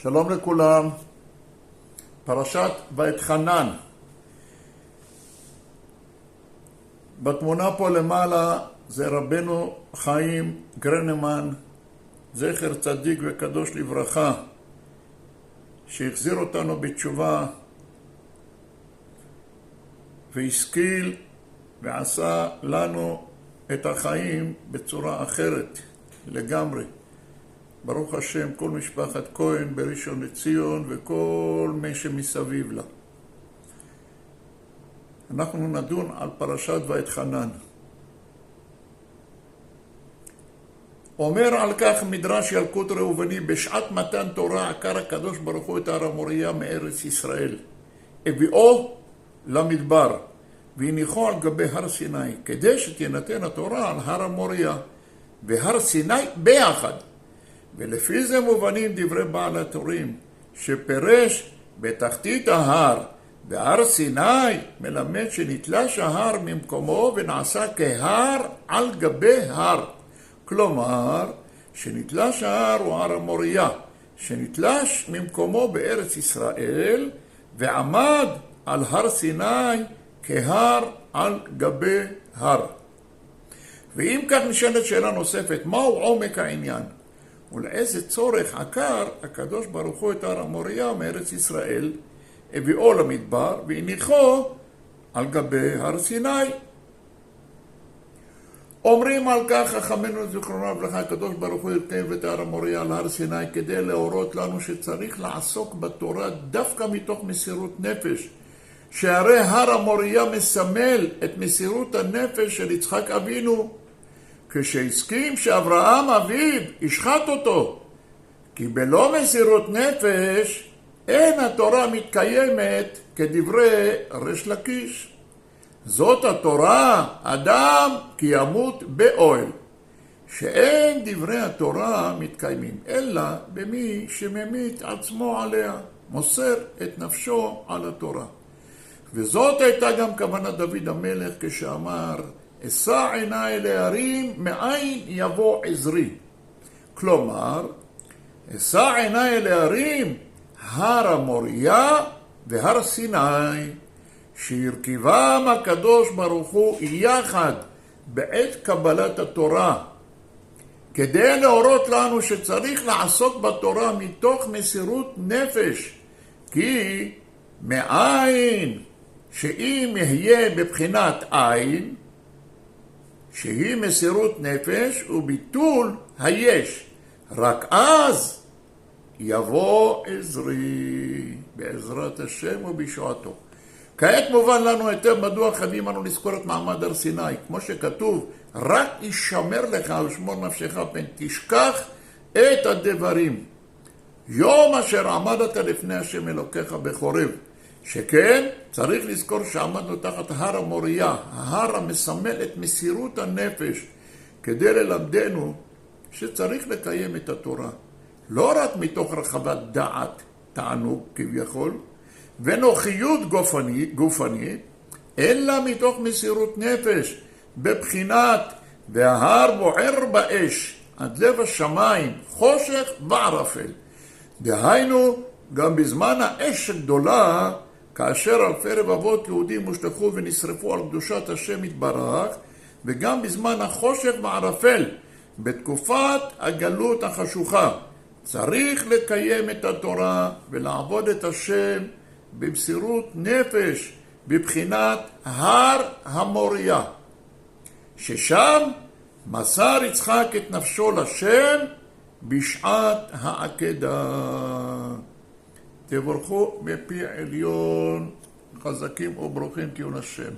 שלום לכולם, פרשת ואתחנן. בתמונה פה למעלה זה רבנו חיים גרנמן, זכר צדיק וקדוש לברכה, שהחזיר אותנו בתשובה והשכיל ועשה לנו את החיים בצורה אחרת לגמרי. ברוך השם, כל משפחת כהן בראשון לציון וכל מי שמסביב לה. אנחנו נדון על פרשת ואתחנן. אומר על כך מדרש ילקוט ראובני, בשעת מתן תורה עקר הקדוש ברוך הוא את הר המוריה מארץ ישראל, הביאו למדבר והניחו על גבי הר סיני, כדי שתינתן התורה על הר המוריה והר סיני ביחד. ולפי זה מובנים דברי בעל התורים, שפרש בתחתית ההר והר סיני מלמד שנתלש ההר ממקומו ונעשה כהר על גבי הר. כלומר, שנתלש ההר הוא הר המוריה, שנתלש ממקומו בארץ ישראל ועמד על הר סיני כהר על גבי הר. ואם כך נשאלת שאלה נוספת, מהו עומק העניין? ולאיזה צורך עקר הקדוש ברוך הוא את הר המוריה מארץ ישראל, הביאו למדבר והניחו על גבי הר סיני? אומרים על כך חכמינו זיכרונם לברכה, הקדוש ברוך הוא הרכב את הר המוריה על הר סיני כדי להורות לנו שצריך לעסוק בתורה דווקא מתוך מסירות נפש, שהרי הר המוריה מסמל את מסירות הנפש של יצחק אבינו, כשהסכים שאברהם אביו ישחט אותו, כי בלא מסירות נפש אין התורה מתקיימת, כדברי ריש לקיש. זאת התורה, אדם כי ימות באוהל, שאין דברי התורה מתקיימים אלא במי שממית עצמו עליה, מוסר את נפשו על התורה. וזאת הייתה גם כוונת דוד המלך כשאמר, אשא עיניי להרים מאין יבוא עזרי. כלומר, אשא עיניי להרים הר המוריה והר סיני, שהרכיבם הקדוש ברוך הוא יחד בעת קבלת התורה, כדי להורות לנו שצריך לעסוק בתורה מתוך מסירות נפש, כי מאין שאם יהיה בבחינת עין, שהיא מסירות נפש וביטול היש, רק אז יבוא עזרי, בעזרת השם ובישועתו. כעת מובן לנו היטב מדוע חייבים אנו לזכור את מעמד הר סיני, כמו שכתוב, רק ישמר לך ושמור נפשך פן תשכח את הדברים, יום אשר עמדת לפני השם אלוקיך בחורב. שכן צריך לזכור שעמדנו תחת הר המוריה, ההר המסמל את מסירות הנפש, כדי ללמדנו שצריך לקיים את התורה, לא רק מתוך רחבת דעת, תענוג כביכול, ונוחיות גופנית, אלא מתוך מסירות נפש, בבחינת וההר בוער באש, עד לב השמיים, חושך וערפל. דהיינו, גם בזמן האש הגדולה, כאשר אלפי רבבות יהודים הושלכו ונשרפו על קדושת השם יתברך, וגם בזמן החושך וערפל, בתקופת הגלות החשוכה, צריך לקיים את התורה ולעבוד את השם במסירות נפש, בבחינת הר המוריה, ששם מסר יצחק את נפשו לשם בשעת העקדה. תבורכו מפי עליון, חזקים וברוכים תהיו לשם.